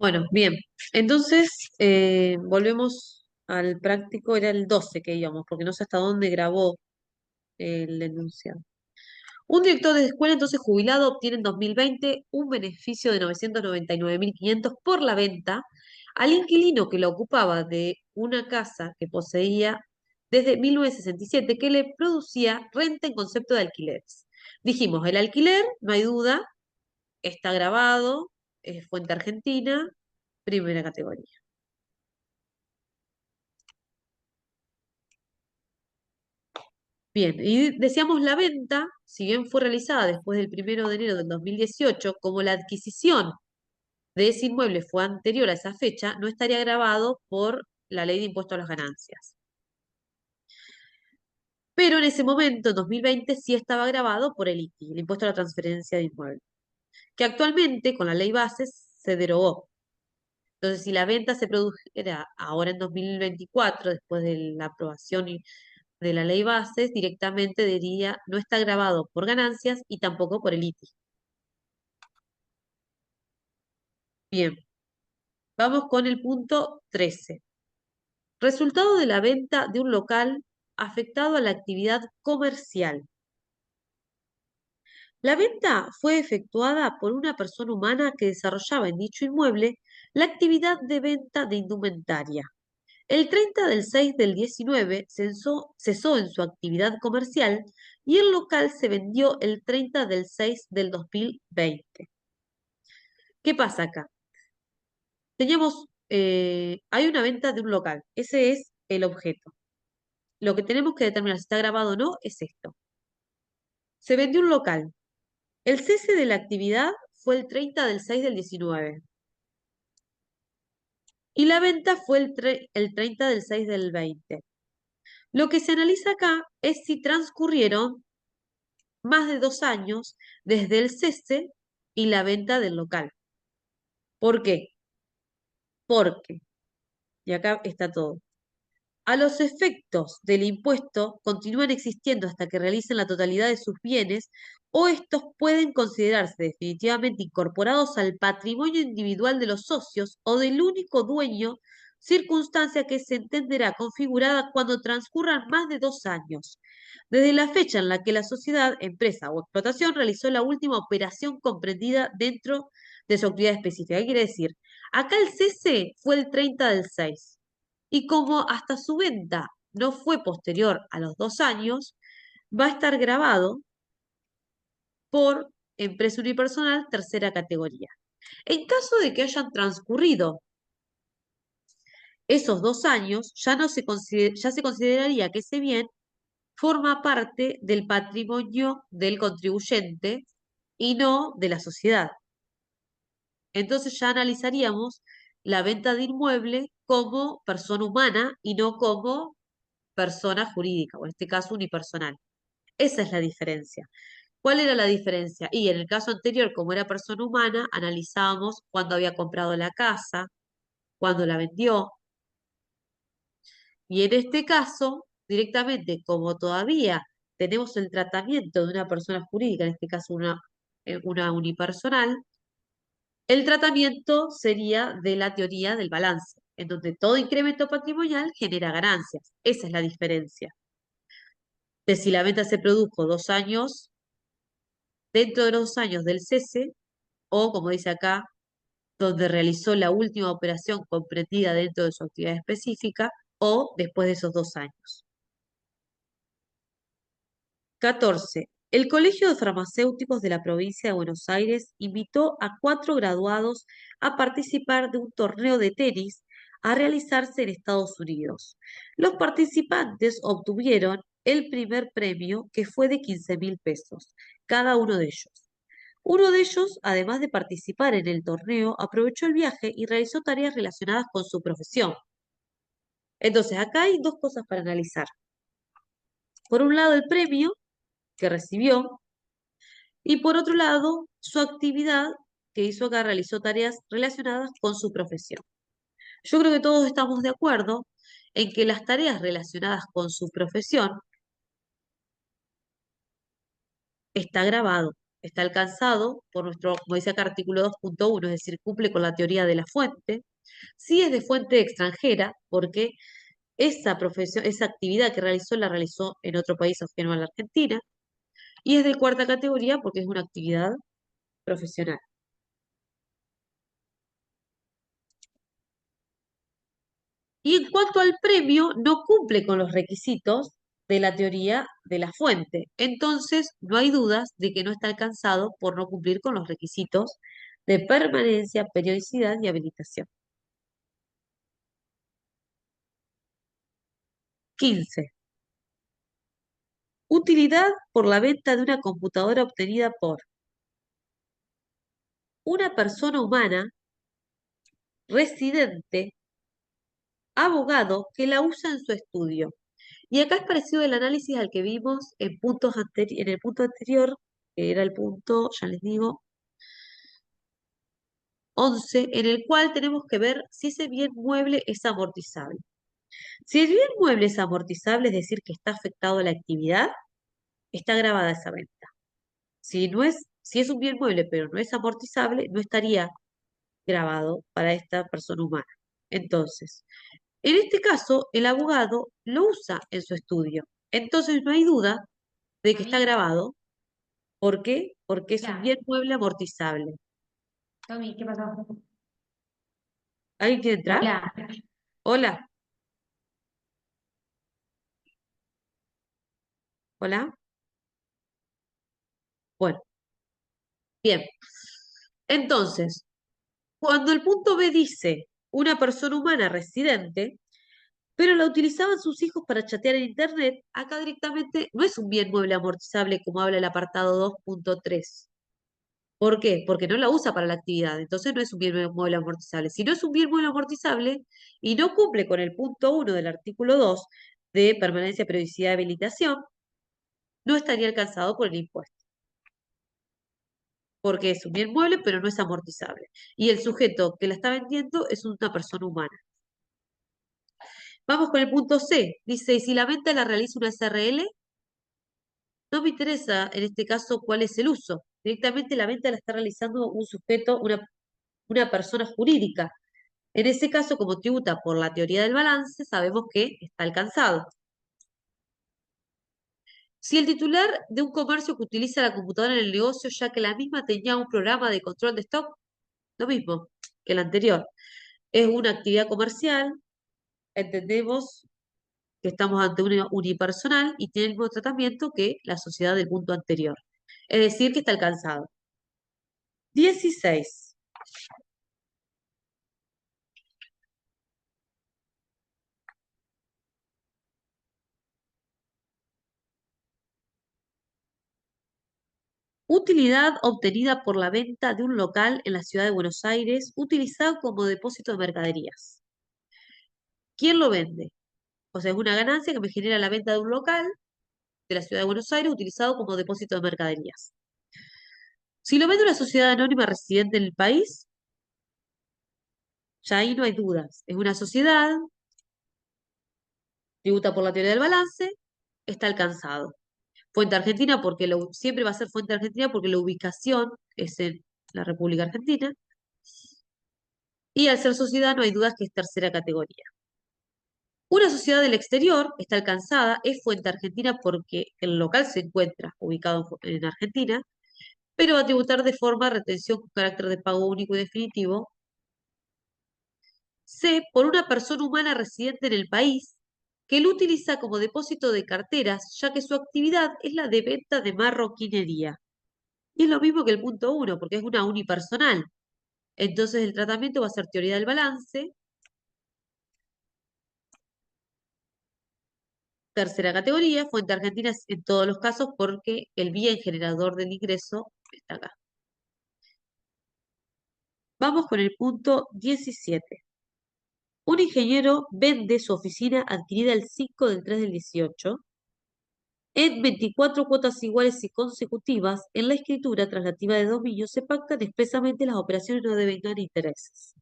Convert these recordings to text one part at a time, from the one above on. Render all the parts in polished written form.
Bueno, bien. Entonces, volvemos al práctico, era el 12 que íbamos, porque no sé hasta dónde grabó el enunciado. Un director de escuela, entonces jubilado, obtiene en 2020 un beneficio de 999.500 por la venta al inquilino que lo ocupaba de una casa que poseía desde 1967, que le producía renta en concepto de alquileres. Dijimos, el alquiler, no hay duda, está grabado, es fuente argentina, primera categoría. Bien, y decíamos la venta, si bien fue realizada después del 1 de enero del 2018, como la adquisición de ese inmueble fue anterior a esa fecha, no estaría grabado por la ley de impuesto a las ganancias. Pero en ese momento, en 2020, sí estaba grabado por el ITI, el impuesto a la transferencia de inmueble, que actualmente, con la ley bases, se derogó. Entonces, si la venta se produjera ahora en 2024, después de la aprobación de la ley bases, directamente diría no está grabado por ganancias y tampoco por el ITI. Bien, vamos con el punto 13. Resultado de la venta de un local afectado a la actividad comercial. La venta fue efectuada por una persona humana que desarrollaba en dicho inmueble la actividad de venta de indumentaria. El 30 del 6 del 19 cesó en su actividad comercial y el local se vendió el 30 del 6 del 2020. ¿Qué pasa acá? Hay una venta de un local, ese es el objeto. Lo que tenemos que determinar si está grabado o no es esto. Se vendió un local. El cese de la actividad fue el 30 del 6 del 19 y la venta fue el 30 del 6 del 20. Lo que se analiza acá es si transcurrieron más de 2 años desde el cese y la venta del local. ¿Por qué? Porque, y acá está todo, a los efectos del impuesto continúan existiendo hasta que realicen la totalidad de sus bienes o estos pueden considerarse definitivamente incorporados al patrimonio individual de los socios o del único dueño, circunstancia que se entenderá configurada cuando transcurran más de 2 años, desde la fecha en la que la sociedad, empresa o explotación realizó la última operación comprendida dentro de su actividad específica. ¿Qué quiere decir? Acá el cese fue el 30 del 6 y como hasta su venta no fue posterior a los 2 años, va a estar grabado por empresa unipersonal tercera categoría. En caso de que hayan transcurrido esos 2 años, ya se consideraría que ese bien forma parte del patrimonio del contribuyente y no de la sociedad. Entonces ya analizaríamos la venta de inmueble como persona humana y no como persona jurídica, o en este caso unipersonal. Esa es la diferencia. ¿Cuál era la diferencia? Y en el caso anterior, como era persona humana, analizábamos cuándo había comprado la casa, cuándo la vendió. Y en este caso, directamente, como todavía tenemos el tratamiento de una persona jurídica, en este caso una unipersonal, el tratamiento sería de la teoría del balance, en donde todo incremento patrimonial genera ganancias. Esa es la diferencia. De si la venta se produjo 2 años, dentro de los 2 años del cese, o como dice acá, donde realizó la última operación comprendida dentro de su actividad específica, o después de esos 2 años. 14. El Colegio de Farmacéuticos de la provincia de Buenos Aires invitó a 4 graduados a participar de un torneo de tenis a realizarse en Estados Unidos. Los participantes obtuvieron el primer premio, que fue de 15.000 pesos, cada uno de ellos. Uno de ellos, además de participar en el torneo, aprovechó el viaje y realizó tareas relacionadas con su profesión. Entonces, acá hay dos cosas para analizar. Por un lado, el premio que recibió y por otro lado, su actividad que hizo acá realizó tareas relacionadas con su profesión. Yo creo que todos estamos de acuerdo en que las tareas relacionadas con su profesión está grabado. está alcanzado por nuestro, como dice acá, artículo 2.1, es decir, cumple con la teoría de la fuente. Si es de fuente extranjera, porque esa profesión, esa actividad que realizó, la realizó en otro país ajeno a la Argentina. Y es de cuarta categoría porque es una actividad profesional. Y en cuanto al premio, no cumple con los requisitos de la teoría de la fuente. Entonces, no hay dudas de que no está alcanzado por no cumplir con los requisitos de permanencia, periodicidad y habilitación. 15. Utilidad por la venta de una computadora obtenida por una persona humana, residente, abogado, que la usa en su estudio. Y acá es parecido el análisis al que vimos en el punto anterior, que era el punto, ya les digo, 11, en el cual tenemos que ver si ese bien mueble es amortizable. Si el bien mueble es amortizable, es decir, que está afectado a la actividad, está grabada esa venta. Si es un bien mueble pero no es amortizable, no estaría grabado para esta persona humana. Entonces, en este caso, el abogado lo usa en su estudio. Entonces, no hay duda de que está grabado. ¿Por qué? Porque es un bien mueble amortizable. Tommy, ¿qué pasó? ¿Alguien quiere entrar? Hola. Hola, hola. Bueno, bien. Entonces, cuando el punto B dice una persona humana residente, pero la utilizaban sus hijos para chatear en Internet, acá directamente no es un bien mueble amortizable como habla el apartado 2.3. ¿Por qué? Porque no la usa para la actividad, entonces no es un bien mueble amortizable. Si no es un bien mueble amortizable y no cumple con el punto 1 del artículo 2 de permanencia, periodicidad y habilitación, no estaría alcanzado por el impuesto, porque es un bien mueble, pero no es amortizable. Y el sujeto que la está vendiendo es una persona humana. Vamos con el punto C. Dice, y si la venta la realiza una SRL, no me interesa en este caso cuál es el uso. Directamente la venta la está realizando un sujeto, una persona jurídica. En ese caso, como tributa por la teoría del balance, sabemos que está alcanzado. Si el titular de un comercio que utiliza la computadora en el negocio, ya que la misma tenía un programa de control de stock, lo mismo que el anterior, es una actividad comercial, entendemos que estamos ante una unipersonal y tiene el mismo tratamiento que la sociedad del punto anterior. Es decir, que está alcanzado. 16. Utilidad obtenida por la venta de un local en la ciudad de Buenos Aires, utilizado como depósito de mercaderías. ¿Quién lo vende? O sea, es una ganancia que me genera la venta de un local de la ciudad de Buenos Aires utilizado como depósito de mercaderías. Si lo vende una sociedad anónima residente en el país, ya ahí no hay dudas. Es una sociedad, tributa por la teoría del balance, está alcanzado. Fuente Argentina, porque siempre va a ser Fuente Argentina porque la ubicación es en la República Argentina. Y al ser sociedad no hay dudas que es tercera categoría. Una sociedad del exterior está alcanzada, es Fuente Argentina porque el local se encuentra ubicado en Argentina, pero va a tributar de forma retención con carácter de pago único y definitivo. C, por una persona humana residente en el país que lo utiliza como depósito de carteras, ya que su actividad es la de venta de marroquinería. Y es lo mismo que el punto 1, porque es una unipersonal. Entonces el tratamiento va a ser teoría del balance, tercera categoría, Fuente Argentina en todos los casos porque el bien generador del ingreso está acá. Vamos con el punto 17. Un ingeniero vende su oficina adquirida el 5 del 3 del 18 en 24 cuotas iguales y consecutivas. En la escritura traslativa de dominio se pactan expresamente las operaciones no devengan intereses.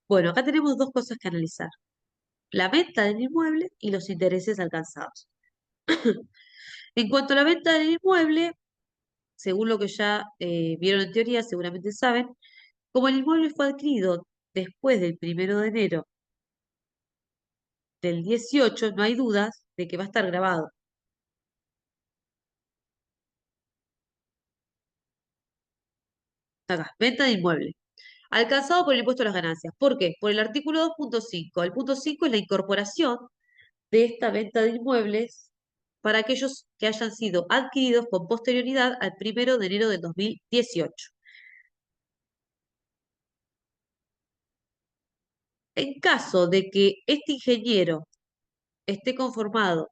Bueno, acá tenemos dos cosas que analizar. La venta del inmueble y los intereses alcanzados. En cuanto a la venta del inmueble, según lo que ya vieron en teoría, seguramente saben, como el inmueble fue adquirido después del 1 de enero del 18, no hay dudas de que va a estar grabado. Acá, venta de inmueble. Alcanzado por el impuesto a las ganancias. ¿Por qué? Por el artículo 2.5. El punto 5 es la incorporación de esta venta de inmuebles para aquellos que hayan sido adquiridos con posterioridad al 1 de enero del 2018. En caso de que este ingeniero esté conformado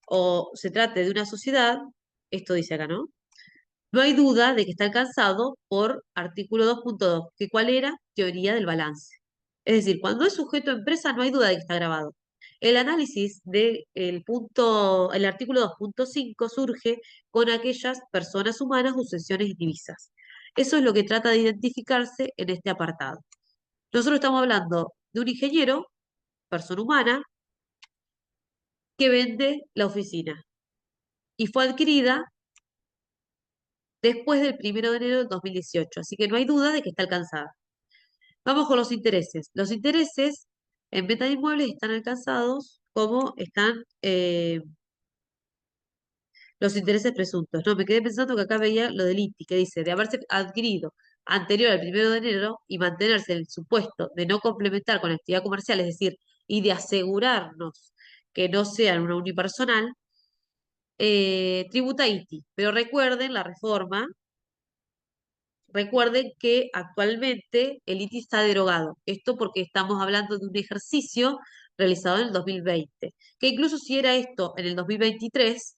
o se trate de una sociedad, esto dice acá, ¿no? No hay duda de que está alcanzado por artículo 2.2, que cuál era teoría del balance. Es decir, cuando es sujeto a empresa no hay duda de que está grabado. El análisis del punto, el artículo 2.5 surge con aquellas personas humanas, sucesiones y divisas. Eso es lo que trata de identificarse en este apartado. Nosotros estamos hablando de un ingeniero, persona humana, que vende la oficina y fue adquirida después del 1 de enero del 2018, así que no hay duda de que está alcanzada. Vamos con los intereses. Los intereses en venta de inmuebles están alcanzados como están los intereses presuntos. No, me quedé pensando que acá veía lo del ITI, que dice de haberse adquirido anterior al 1 de enero y mantenerse en el supuesto de no complementar con actividad comercial, es decir, y de asegurarnos que no sean una unipersonal, tributa ITI. Pero recuerden la reforma. Recuerden que actualmente el ITI está derogado. Esto porque estamos hablando de un ejercicio realizado en el 2020, que incluso si era esto en el 2023,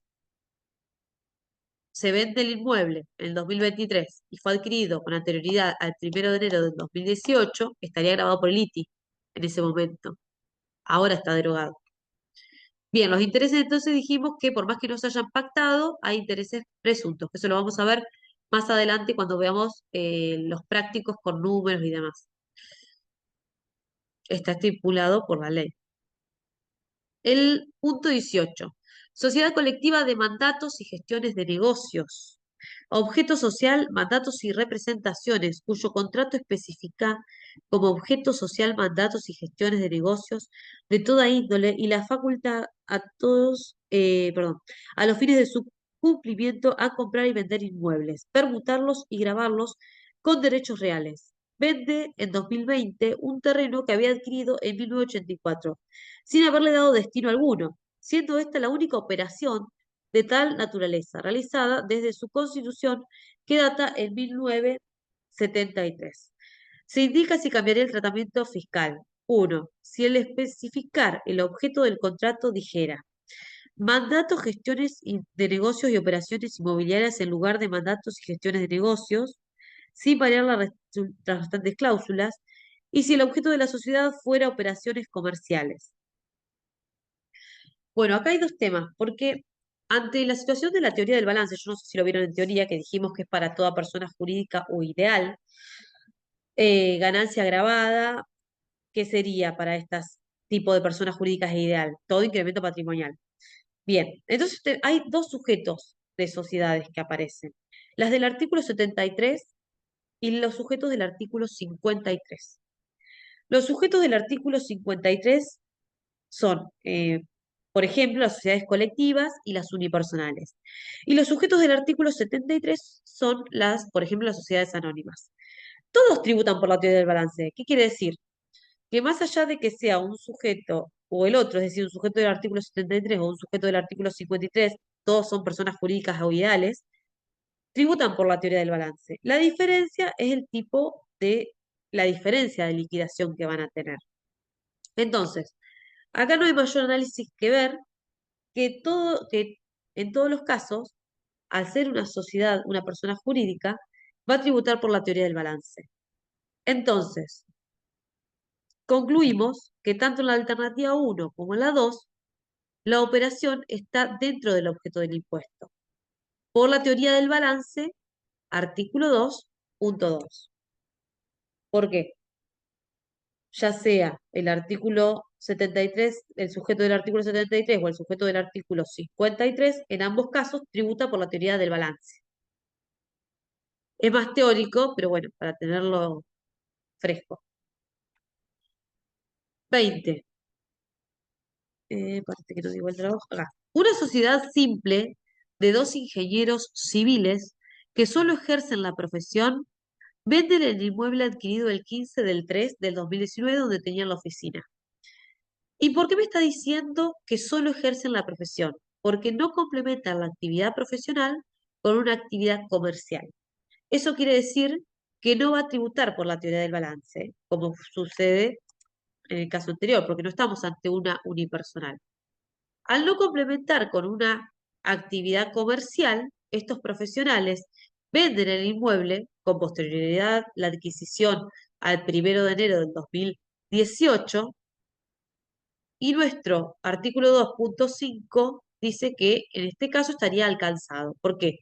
se vende el inmueble en el 2023 y fue adquirido con anterioridad al 1 de enero del 2018, estaría grabado por el ITI en ese momento. Ahora está derogado. Bien, los intereses entonces dijimos que por más que no se hayan pactado, hay intereses presuntos, que eso lo vamos a ver más adelante cuando veamos los prácticos con números y demás. Está estipulado por la ley. El punto 18. Sociedad colectiva de mandatos y gestiones de negocios. Objeto social, mandatos y representaciones, cuyo contrato especifica como objeto social mandatos y gestiones de negocios de toda índole y la facultad a todos, perdón, a los fines de su cumplimiento a comprar y vender inmuebles, permutarlos y grabarlos con derechos reales. Vende en 2020 un terreno que había adquirido en 1984, sin haberle dado destino alguno, siendo esta la única operación de tal naturaleza, realizada desde su constitución que data en 1973. Se indica si cambiaría el tratamiento fiscal. 1. Si el especificar el objeto del contrato dijera mandatos, gestiones de negocios y operaciones inmobiliarias en lugar de mandatos y gestiones de negocios, sin variar las restantes cláusulas, y si el objeto de la sociedad fuera operaciones comerciales. Bueno, acá hay dos temas, porque ante la situación de la teoría del balance, yo no sé si lo vieron en teoría, que dijimos que es para toda persona jurídica o ideal, ganancia agravada, ¿qué sería para estas tipos de personas jurídicas e ideal? Todo incremento patrimonial. Bien, entonces hay dos sujetos de sociedades que aparecen, las del artículo 73 y los sujetos del artículo 53. Los sujetos del artículo 53 son, por ejemplo, las sociedades colectivas y las unipersonales. Y los sujetos del artículo 73 son las, por ejemplo, las sociedades anónimas. Todos tributan por la teoría del balance. ¿Qué quiere decir? Que más allá de que sea un sujeto o el otro, es decir, un sujeto del artículo 73 o un sujeto del artículo 53, todos son personas jurídicas o ideales, tributan por la teoría del balance. La diferencia es el tipo de, la diferencia de liquidación que van a tener. Entonces, acá no hay mayor análisis que ver que en todos los casos, al ser una sociedad, una persona jurídica, va a tributar por la teoría del balance. Entonces, concluimos que tanto en la alternativa 1 como en la 2, la operación está dentro del objeto del impuesto. Por la teoría del balance, artículo 2.2. ¿Por qué? Ya sea el artículo 73, el sujeto del artículo 73 o el sujeto del artículo 53, en ambos casos tributa por la teoría del balance. Es más teórico, pero bueno, para tenerlo fresco. 20. Parece que no digo el trabajo. Acá. Una sociedad simple de dos ingenieros civiles que solo ejercen la profesión venden el inmueble adquirido el 15 del 3 del 2019 donde tenían la oficina. ¿Y por qué me está diciendo que solo ejercen la profesión? Porque no complementan la actividad profesional con una actividad comercial. Eso quiere decir que no va a tributar por la teoría del balance, como sucede en el caso anterior, porque no estamos ante una unipersonal. Al no complementar con una actividad comercial, estos profesionales venden el inmueble con posterioridad la adquisición al 1 de enero del 2018 y nuestro artículo 2.5 dice que en este caso estaría alcanzado. ¿Por qué?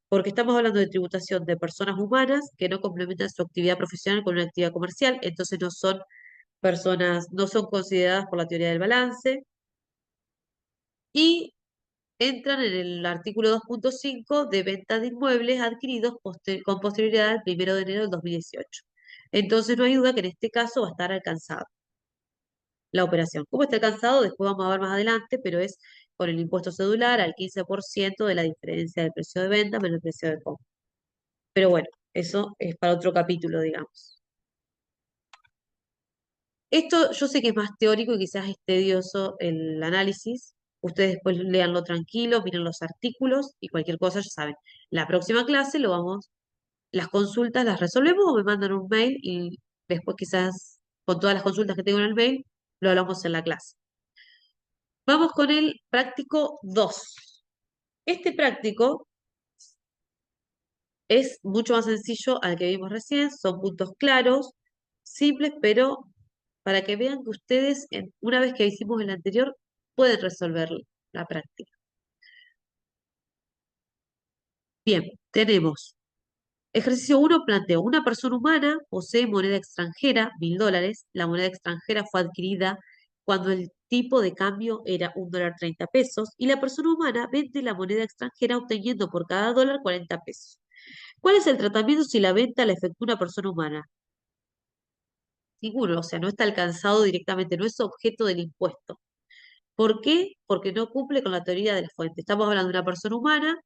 Porque estamos hablando de tributación de personas humanas que no complementan su actividad profesional con una actividad comercial, entonces no son personas, no son consideradas por la teoría del balance y entran en el artículo 2.5 de venta de inmuebles adquiridos con posterioridad al 1 de enero del 2018. Entonces no hay duda que en este caso va a estar alcanzado la operación. ¿Cómo está alcanzado? Después vamos a ver más adelante, pero es con el impuesto cedular al 15% de la diferencia del precio de venta menos el precio de compra. Pero bueno, eso es para otro capítulo, digamos. Esto yo sé que es más teórico y quizás es tedioso el análisis. Ustedes después léanlo tranquilo, miren los artículos y cualquier cosa, ya saben. La próxima clase las consultas las resolvemos o me mandan un mail y después quizás con todas las consultas que tengo en el mail lo hablamos en la clase. Vamos con el práctico 2. Este práctico es mucho más sencillo al que vimos recién, son puntos claros, simples, pero para que vean que ustedes, una vez que hicimos el anterior, pueden resolver la práctica. Bien, tenemos ejercicio 1 planteó, una persona humana posee moneda extranjera, $1000. La moneda extranjera fue adquirida cuando el tipo de cambio era $1.30 y la persona humana vende la moneda extranjera obteniendo por cada dólar 40 pesos. ¿Cuál es el tratamiento si la venta la efectúa una persona humana? Ninguno, o sea, no está alcanzado directamente, no es objeto del impuesto. ¿Por qué? Porque no cumple con la teoría de la fuente. Estamos hablando de una persona humana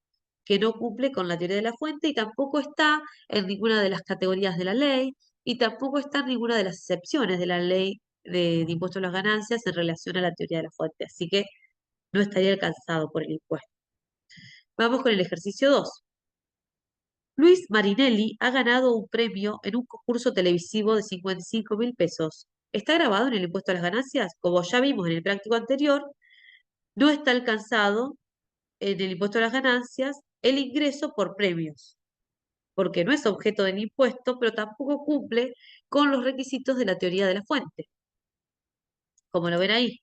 que no cumple con la teoría de la fuente y tampoco está en ninguna de las categorías de la ley y tampoco está en ninguna de las excepciones de la ley de impuesto a las ganancias en relación a la teoría de la fuente. Así que no estaría alcanzado por el impuesto. Vamos con el ejercicio 2. Luis Marinelli ha ganado un premio en un concurso televisivo de 55.000 pesos. ¿Está grabado en el impuesto a las ganancias? Como ya vimos en el práctico anterior, no está alcanzado en el impuesto a las ganancias el ingreso por premios, porque no es objeto del impuesto, pero tampoco cumple con los requisitos de la teoría de la fuente, como lo ven ahí.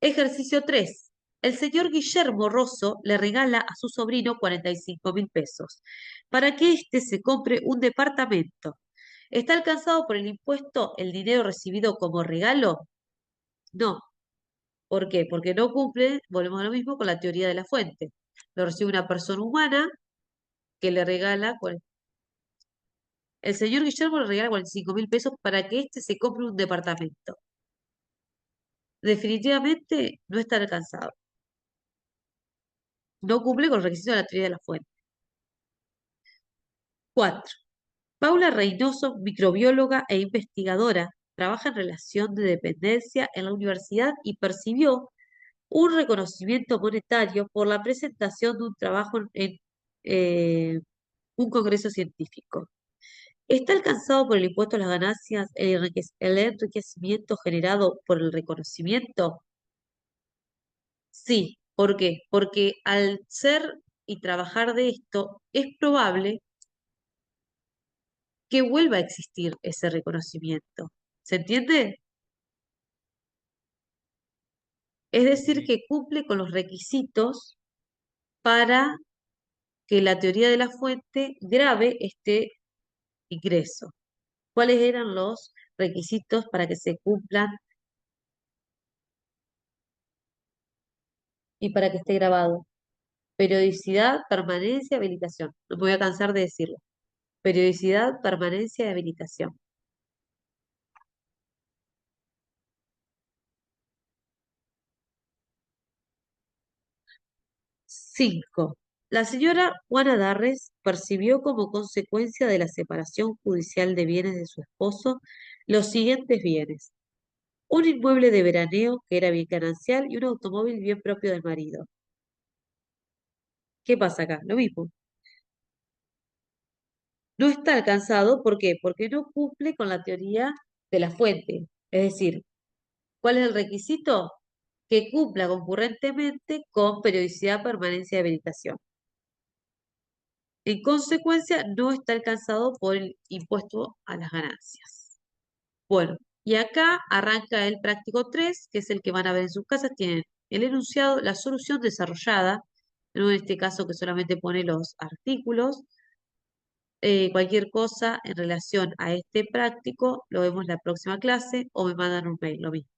Ejercicio 3. El señor Guillermo Rosso le regala a su sobrino 45.000 pesos para que éste se compre un departamento. ¿Está alcanzado por el impuesto el dinero recibido como regalo? No. ¿Por qué? Porque no cumple, volvemos a lo mismo, con la teoría de la fuente. Lo recibe una persona humana que le regala, el señor Guillermo le regala 45.000 pesos para que éste se compre un departamento. Definitivamente no está alcanzado. No cumple con los requisitos de la teoría de la fuente. 4. Paula Reynoso, microbióloga e investigadora, trabaja en relación de dependencia en la universidad y percibió un reconocimiento monetario por la presentación de un trabajo en un congreso científico. ¿Está alcanzado por el impuesto a las ganancias el enriquecimiento generado por el reconocimiento? Sí. ¿Por qué? Porque al ser y trabajar de esto, es probable que vuelva a existir ese reconocimiento. ¿Se entiende? Es decir, Sí. que cumple con los requisitos para que la teoría de la fuente grabe este ingreso. ¿Cuáles eran los requisitos para que se cumplan y para que esté grabado? Periodicidad, permanencia, habilitación. No me voy a cansar de decirlo. Periodicidad, permanencia y habilitación. 5. La señora Juana Darres percibió como consecuencia de la separación judicial de bienes de su esposo los siguientes bienes: un inmueble de veraneo que era bien ganancial y un automóvil bien propio del marido. ¿Qué pasa acá? Lo mismo. No está alcanzado, ¿por qué? Porque no cumple con la teoría de la fuente. Es decir, ¿cuál es el requisito? Que cumpla concurrentemente con periodicidad, permanencia y habilitación. En consecuencia, no está alcanzado por el impuesto a las ganancias. Bueno, y acá arranca el práctico 3, que es el que van a ver en sus casas. Tienen el enunciado, la solución desarrollada, no en este caso que solamente pone los artículos. Cualquier cosa en relación a este práctico lo vemos en la próxima clase o me mandan un mail, lo mismo.